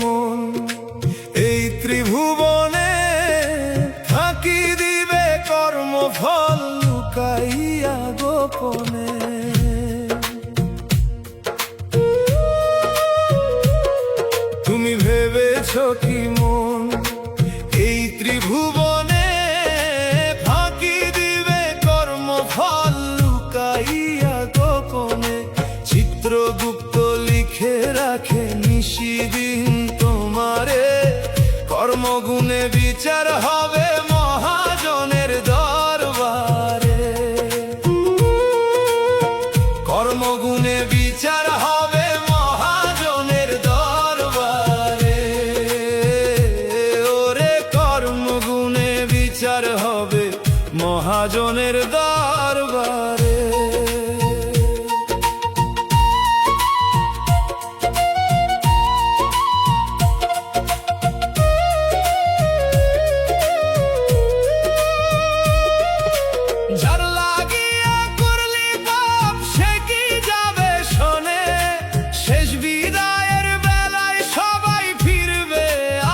মন এই ত্রিভুবনে ফাঁকি দিবে কর্মফল লুকাইয়া গোপনে। তুমি ভেবেছ কি মন এই ত্রিভুবনে ফাঁকি দিবে কর্মফল লুকাইয়া গোপনে। চিত্রগুপ্ত লিখে রাখে নিশিদিন তোমারে, কর্মগুণে বিচার হবে মহাজনের দরবারে। কর্মগুণে বিচার হবে মহাজনের দরবারে। ওরে কর্মগুণে বিচার হবে মহাজনের দরবারে। যার লাগিয়া করলি পাপ সে কি যাবে শোনে, শেষ বিদায়ের বেলায় সবাই ফিরবে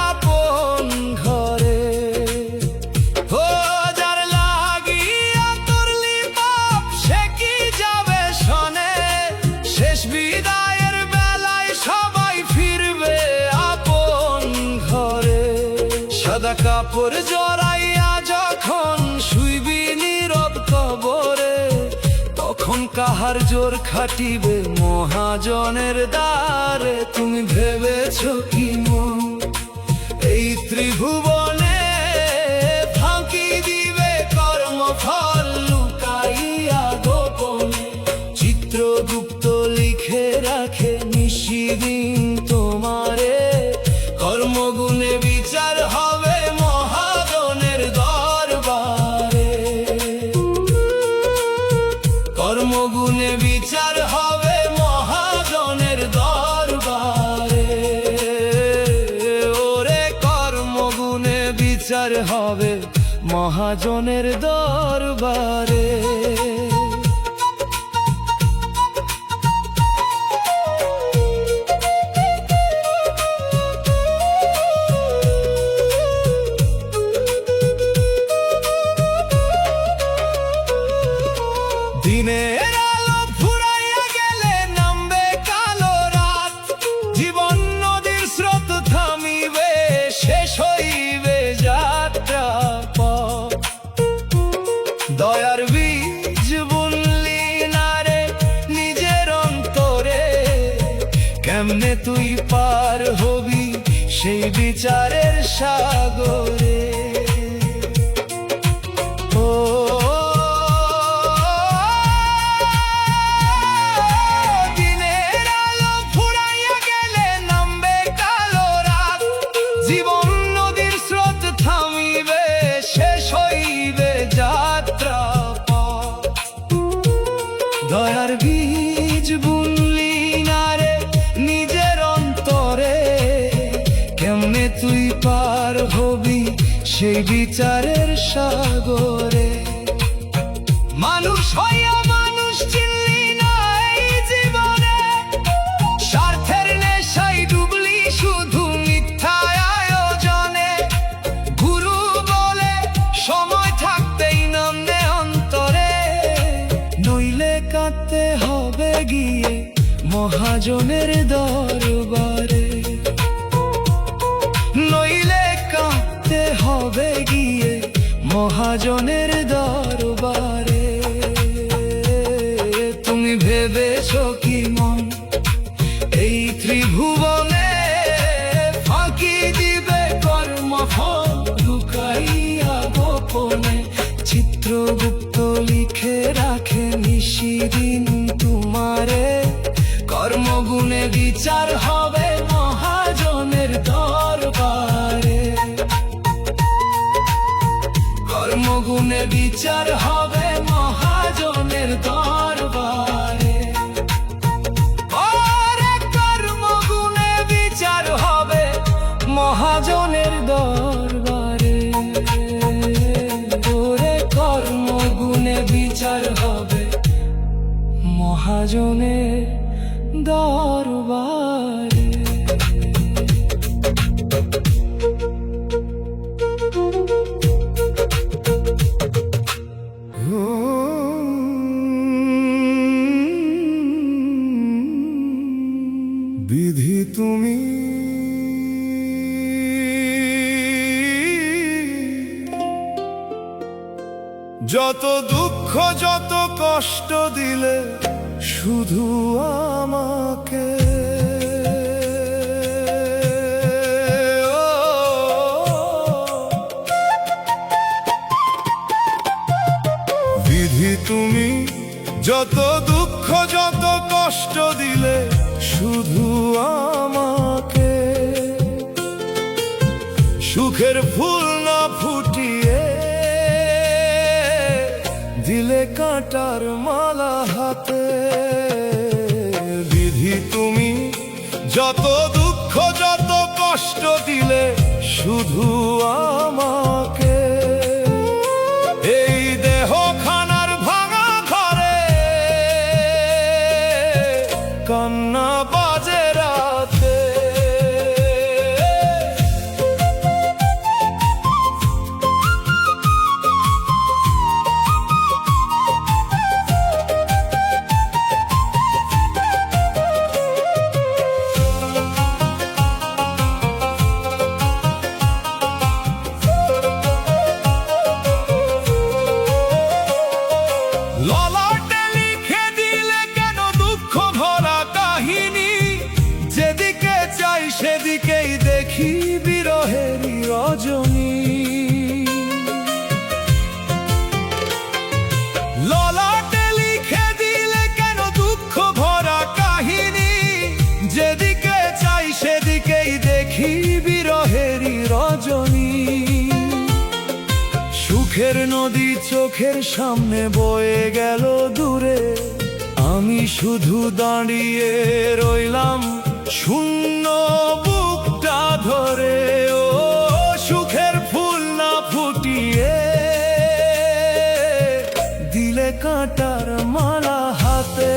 আপন ঘরে। ও যার লাগিয়া করলি পাপ সে কি যাবে শোনে, শেষ বিদায়ের বেলায় সবাই ফিরবে আপন ঘরে। সাদা কাপড় জড়াইয়া যখন শুইবি নীরব কবরে, তখন কাহার জোর খাটিবে মহাজনের দ্বারে। তুমি ভেবেছ কি মন এই ত্রিভুবনে ফাঁকি দিবে কর্মফল লুকাইয়া গোপনে। চিত্রগুপ্ত লিখে রাখে নিশিদিন তোমারে, কর্মগুণে বিচার হবে মহাজনের দরবারে। কর্মগুণে বিচার হবে মহাজনের দরবারে। ওরে কর্মগুণে বিচার হবে মহাজনের দরবারে। দিনের আলো ফুরাইয়া গেলে নামবে কালো রাত, জীবন নদীর স্রোত থামিবে শেষ হইবে যাত্রা পথ। দয়ার বীজ বুনলি না রে নিজের অন্তরে, কেমনে তুই পার হবি সেই বিচারের সাগরে। ও জীবন নদীর স্রোত থামিবে শেষ হইবে যাত্রা পথ। দয়ার বীজ বুনলি না রে নিজের অন্তরে, কেমনে তুই পার হবি সেই বিচারের সাগরে। মানুষ হইয়া মানুষ চিনলি না এই জীবনে, স্বার্থের নেশায় ডুবলি শুধু মিথ্যা আয়োজনে। গুরু বলে সময় থাকতেই নামবে অন্তরে, নইলে কাঁদতে হবে গিয়ে মহাজনের দরবারে। নইলে কাঁদতে হবে গিয়ে মহাজনের দরবারে। তুমি ভেবেছ কি মন এই ত্রিভুবনে ফাঁকি দিবে কর্মফল লুকাইয়া গোপনে। চিত্রগুপ্ত লিখে রাখে নিশিদিন তোমারে, কর্মগুণে বিচার হবে মহাজনের দরবারে। কর্মগুণে বিচার হবে মহাজনের দরবারে। ওরে কর্মগুণে বিচার হবে মহাজনের দরবারে। ওরে কর্মগুণে বিচার হবে মহাজনের দরবারে। যত দুঃখ যত কষ্ট দিলে শুধু আমাকে, বিধি তুমি যত দুঃখ যত কষ্ট দিলে শুধু আমাকে, সুখের ফুল না ফুটিয়ে দিলে কাঁটার মালা হাতে। বিধি তুমি যত দুঃখ যত কষ্ট দিলে শুধু আমাকে, এই দেহ খানার ভাঙা ঘরে কান্না বাজে রাতে। ললাটে লিখে দিলে কেন দুঃখ ভরা কাহিনী, যেদিকে চাই সেদিকেই দেখি বিরহেরই রজনী। ললাটে লিখে দিলে কেন দুঃখ ভরা কাহিনী, যেদিকে চাই সেদিকেই দেখি বিরহেরই রজনী। সুখের নদী চোখের সামনে বয়ে গেল দূরে, আমি শুধু দাঁড়িয়ে রইলাম শূন্য বুকটা ধরে। ও সুখের ফুল না ফুটিয়ে দিলে কাঁটার মালা হাতে।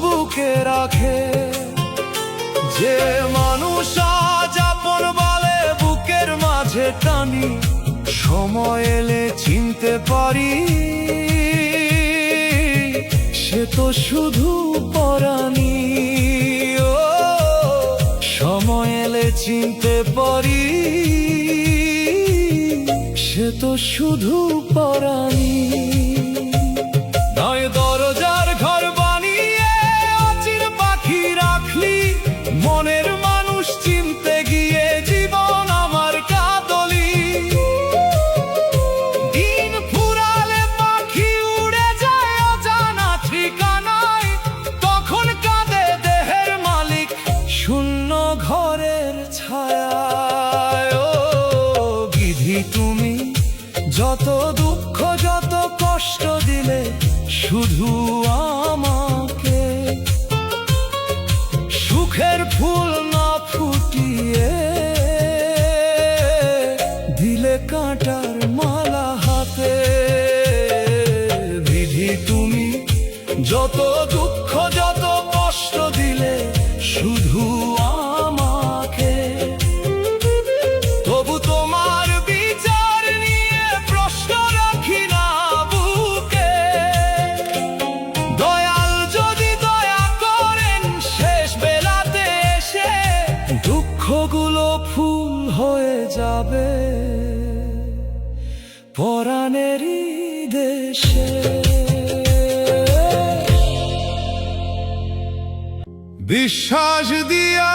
বুকে রাখে যে মানুষ আজ আপন বলে বুকের মাঝে টানি, সময় এলে চিনতে পারি সে তো শুধু পরাণী। ও সময় এলে চিনতে পারি সে তো শুধু পরাণী। নয় দরজার ঘর মনের মানুষ চিনতে গিয়ে জীবন আমার কাদলি। দিন ফুরালে পাখি উড়ে যায় অজানা ঠিকানায়, তখন কাঁদে দেহের মালিক শূন্য ঘরের ছায়ায়। ও বিধি তুমি যত দুঃখ যত কষ্ট দিলে শুধু আমাকে, সুখের ফুল না ফুটিয়ে দিলে কাঁটার মালা হাতে। বিধি তুমি যত দুঃখ যত কষ্ট দিলে শুধু আমাকে, তবু তোমার বিচার নিয়ে প্রশ্ন রাখি না বুকে। দয়াল যদি দয়া করেন শেষ বেলাতে এসে দুঃখগুলো ফুল হয়ে যাবে পরাণেরই দেশে। বিশ্বাস দিয়া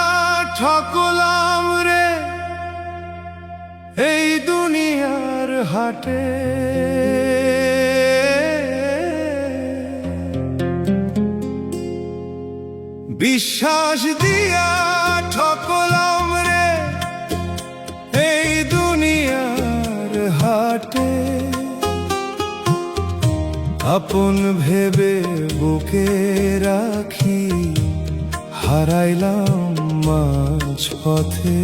ঠকলাম রে এই দুনিয়ার হাটে, বিশ্বাস দিয়া ঠকলাম রে এই দুনিয়ার হাটে। আপন ভেবে বুকে রাখি হারাইলাম মাঝ পথে।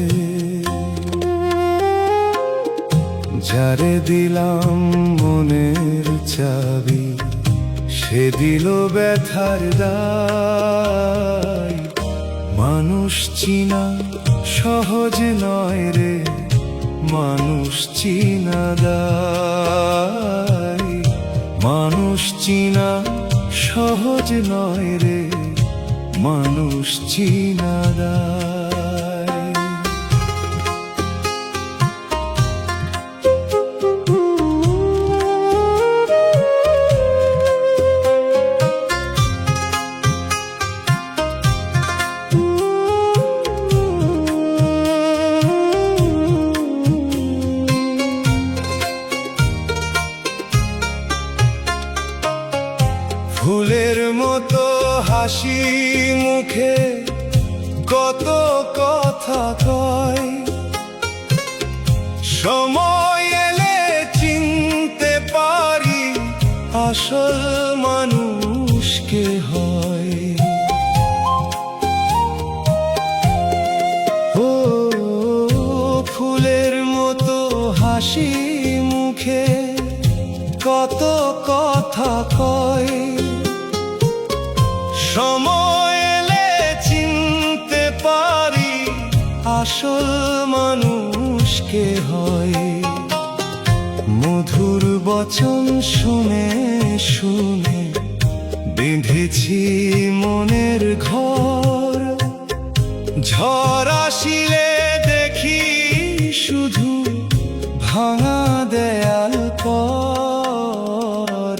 যারে দিলাম মনের চাবি, সে দিল ব্যথার দায়। মানুষ চিনা সহজ নয় রে, মানুষ চিনা দায়। মানুষ চিনা সহজ নয় রে, মানুষ চিনা দায়। ফুলের মতো হাসি মুখে কত কথা কয়, সময় এলে চিনতে পারি আসল মানুষ কে হয়। ও ফুলের মতো হাসি মুখে কত কথা কয়, সময় এলে চিনতে পারি আসল মানুষ কে হয়। মধুর বচন শুনে শুনে বেঁধেছি মনের ঘর, ঝড় আসিলে দেখি শুধু ভাঙা দেয়াল পর।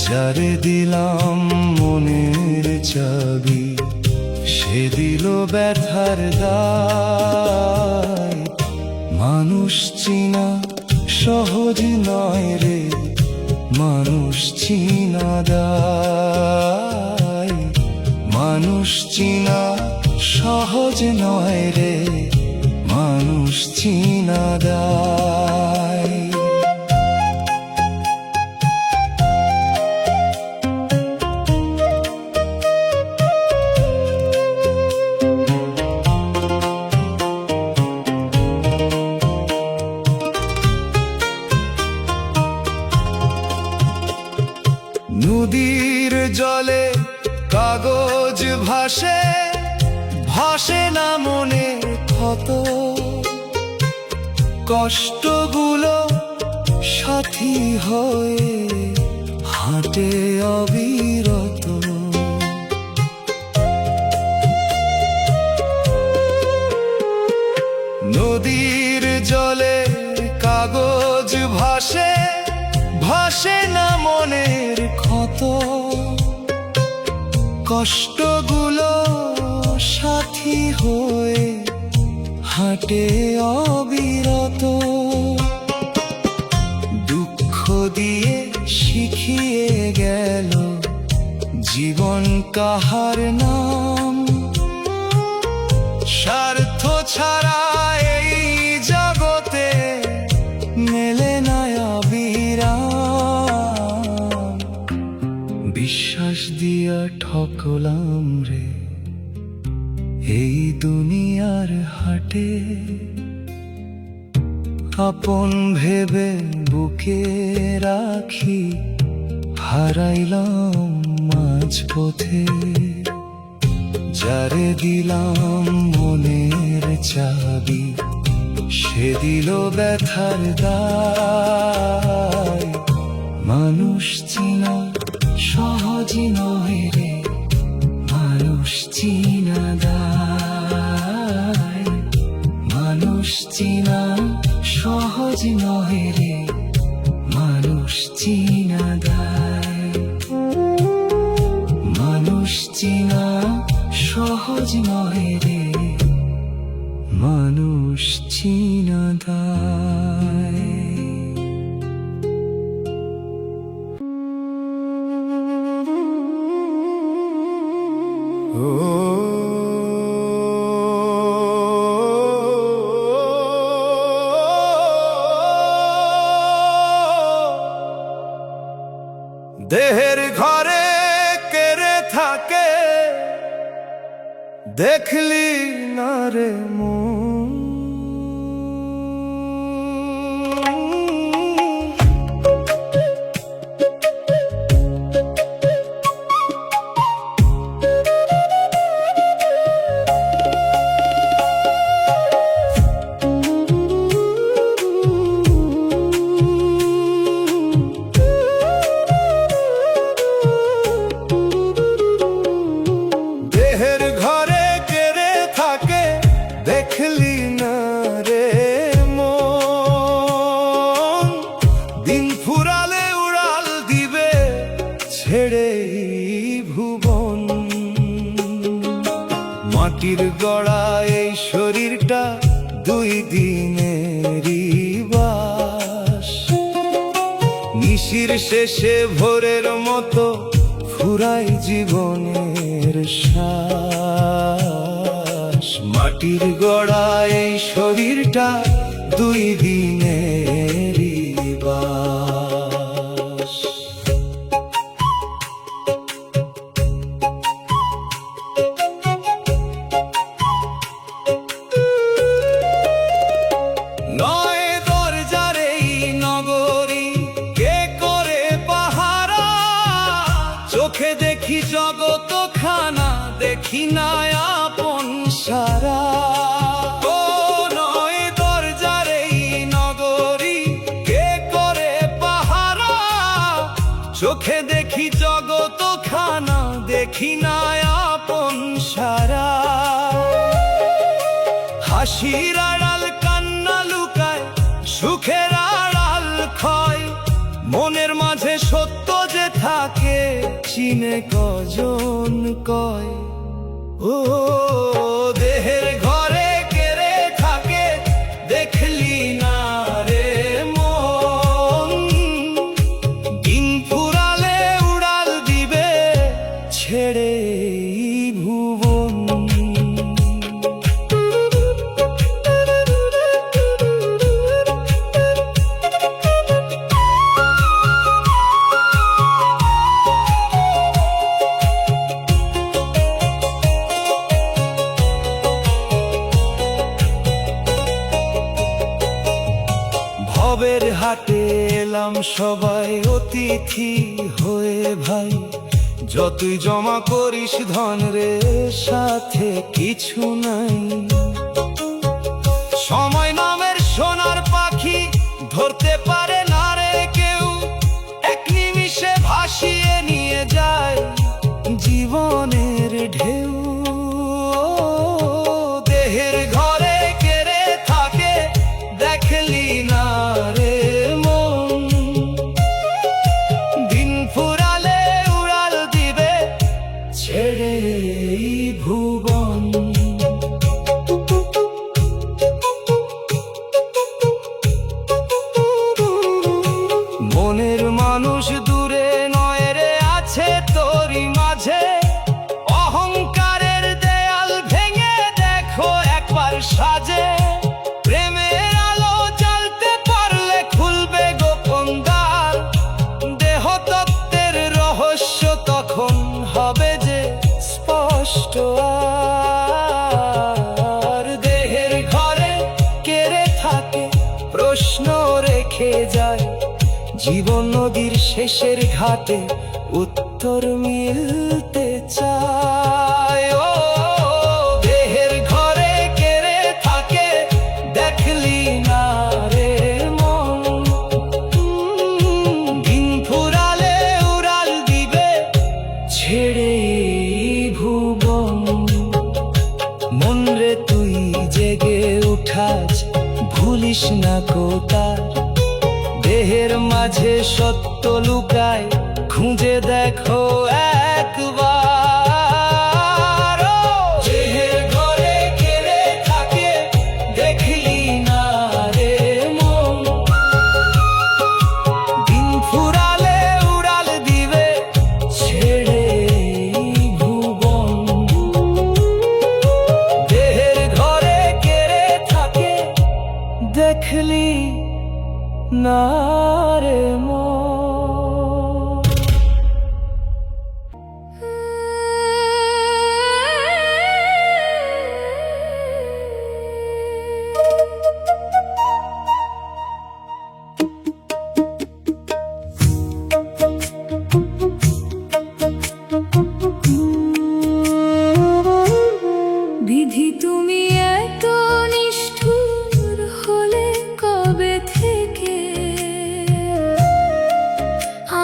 যারে দিলাম মনের চাবি, সে দিল ব্যথার দায়। মানুষ চিনা সহজ নয় রে, মানুষ চিনা দায়। মানুষ চিনা সহজ নয় রে, মানুষ চিনা দায়। নদীর জলে কাগজ ভাসে, ভাসে না মনের ক্ষত। কষ্টগুলো সাথী হয়ে হাঁটে অবিরত। নদীর জলে কাগজ ভাসে, ভাসে না মনের ক্ষত। কষ্টগুলো সাথী হয়ে হাঁটে অবিরত। দুঃখ দিয়ে শিখিয়ে গেল জীবন কাহার নাম। স্বার্থ ছাড়া এই জগতে মেলে না অবিরাম। বিশ্বাস দিয়া ঠকলাম রে এই দুনিয়ার হাটে, আপন ভেবে বুকে রাখি হারাইলাম মাঝপথে। যারে দিলাম মনের চাবি, সে দিল ব্যথার দায়। মানুষ চিনা সহজ নয় রে, মানুষ চিনা দায়। মানুষ চিনা সহজ নয় রে, মানুষ চিনা দায়। মানুষ চিনা সহজ নয় রে, মানুষ চিনা দায়। দেহের ঘরে কেড়ে থাকে, দেখলি না রে মন। মাটির গড়া এই শরীরটা দুই দিনেরই বাস। নিশির শেষে ভোরের মতো ফুরাই জীবনের শ্বাস। মাটির গড়া এই শরীরটা দুই দিনেরই বাস। নয় দরজার এই নগরী কে করে পাহারা, চোখে দেখি জগৎ খানা, দেখি না আপন সারা। ও নয় দরজার এই নগরী কে করে পাহারা, চোখে দেখি জগৎ খানা, দেখি না আপন সারা। হাসির আড়াল কান্না লুকায়, সুখের আড়াল ক্ষয়, মনের মাঝে সত্য যে থাকে চিনে কজন কয়। ও দেহের ঘরে কেড়ে থাকে দেখলি না রে মন, দিন ফুরালে উড়াল দিবে ছেড়ে এই ভুবন। ভবের হাটে এলাম সবাই অতিথি হয়ে ভাই, যতই জমা করিস ধন রে সাথে কিছু নাই। সময় নামের সোনার পাখি ধরতে পারে না রে কেউ, এক নিমিষে ভাসিয়ে নিয়ে যায় জীবনের ঢেউ। দেহের ঘরে কেড়ে থাকে দেখলি না রে মন, দিন ফুরালে উড়াল দিবে ছেড়ে এই ভুবন। মনের মানুষ দূরে নয় রে, আছে তোরই মাঝে। অহংকারের দেয়াল ভেঙে দেখো একবার সাজে, প্রেমের আলো জ্বালতে পারলে খুলবে গোপন দ্বার। দেহ তত্ত্বের রহস্য তখন হবে যে স্পষ্ট। আর দেহের ঘরে কেড়ে থাকে প্রশ্ন রেখে যায়, জীবন নদীর শেষের ঘাটে উত্তর মিলতে চায়। ও দেহের ঘরে কেড়ে থাকে দেখলি না রে মন, দিন ফুরালে উড়াল দিবে ছেড়ে এই ভুবন। মন রে তুই জেগে উঠাস, ভুলিস না কোথার দেহের মাঝে সত্য লুকায়, খুঁজে দেখো একবার। দেহের ঘরে কেড়ে থাকে দেখলি না রে মন, দিন ফুরালে উড়াল দিবে ছেড়ে এই ভুবন। দেহের ঘরে কেড়ে থাকে দেখলি না রে মন। বিধি তুমি এত নিষ্ঠুর হলে কবে থেকে,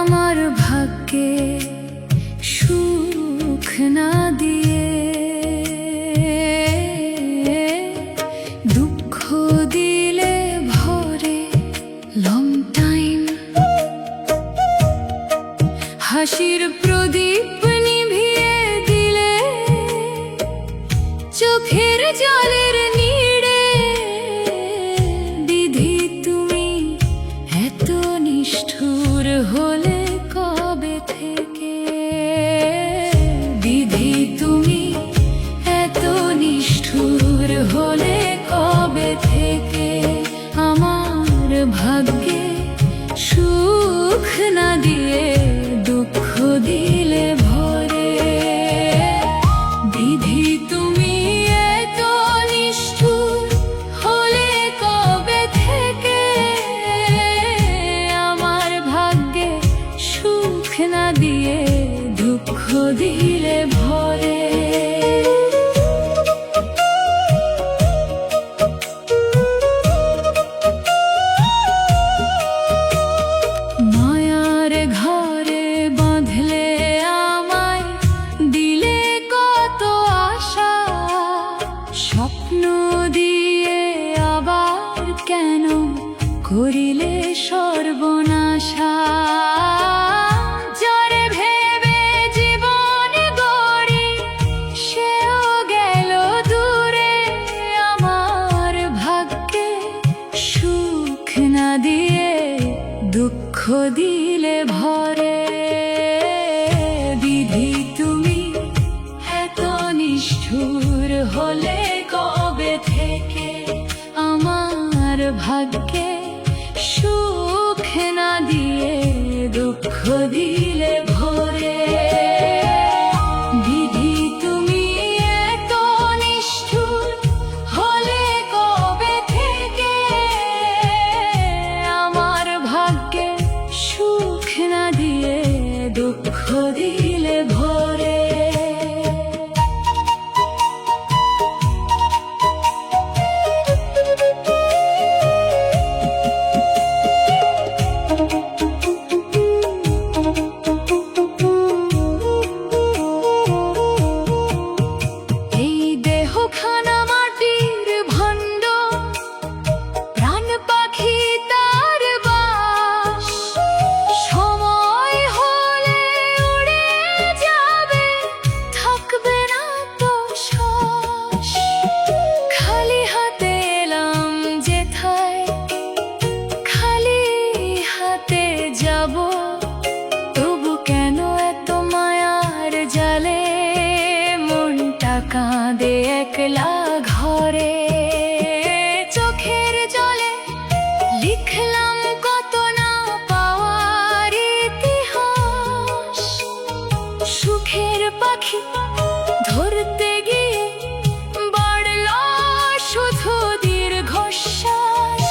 আমার ভাগ্যে সুখ না দিয়ে দুঃখ দিলে ভরে লং টাইম। হাসির প্রদীপ নিভিয়ে দিলে চোখের জলের নিড়ে বিধি তুমি এত নিষ্ঠুর হলে কবে থেকে বিধি তুমি এত নিষ্ঠুর হলে কবে থেকে আমার ভাগ্যে সুখ না দিয়ে দুঃখ দিলে ভরে বিধি তুমি এত নিষ্ঠুর হলে কবে থেকে আমার ভাগ্যে সুখ না দিয়ে দুঃখ দিলে ভরে মায়ার ঘরে বাঁধলে আমায় দিলে কত আশা স্বপ্ন দিয়ে আবার কেন করিলে সর্বনাশা যারে ভেবে জীবন গড়ি সেও গেল দূরে আমার ভাগ্যে সুখ না দিয়ে দুঃখ দিলে ভরে বিধি তুমি এত নিষ্ঠুর হলে কবে থেকে আমার ভাগ্যে সুখ না দিয়ে দুঃখ দিলে ভরে বিধি তুমি এত নিষ্ঠুর হলে কবে থেকে আমার ভাগ্যে সুখ না দিয়ে দুঃখ দিলে ভরে এই দেহখানা মাটির ভণ্ড প্রাণ পাখি তার বাস সময় হলে উড়ে যাবে থাকবে না তো শ্বাস খালি হাতে এলাম যেথায় খালি হাতে যাব তবু কেন এত মায়ার জালে মনটা কাঁদে একলা ঘরে চোখের জলে লিখলাম কত না পাওয়ার ইতিহাস সুখের পাখি ধরতে গিয়ে বাড়ল শুধু দীর্ঘশ্বাস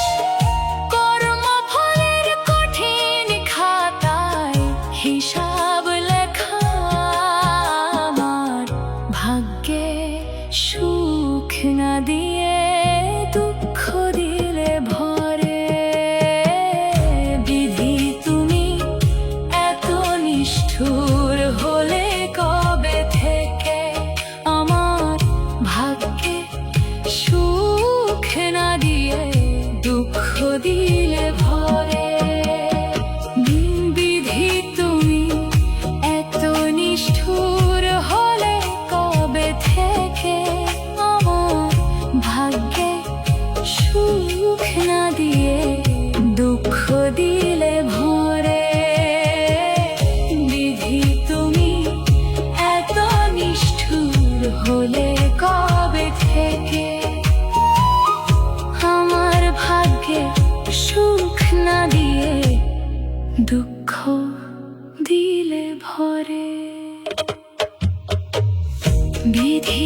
কর্মফলের কঠিন খাতায় হিসাব লেখা আমার ভাগ্যে সুখ না দিয়ে দুঃখ দিলে ভরে বিধি তুমি এত নিষ্ঠুর হলে কবে থেকে আমার ভাগ্যে সুখ না দিয়ে দুঃখ দিলে ভরে বিধি তুমি এত নিষ্ঠুর হলে কবে থেকে আমার ভাগ্যে সুখ না দিয়ে দুঃখ দিলে ভরে বিধি তুমি এত নিষ্ঠুর হলে কবে থেকে আমার ভাগ্যে সুখ না দিয়ে দুঃখ দিলে ভরে বিধি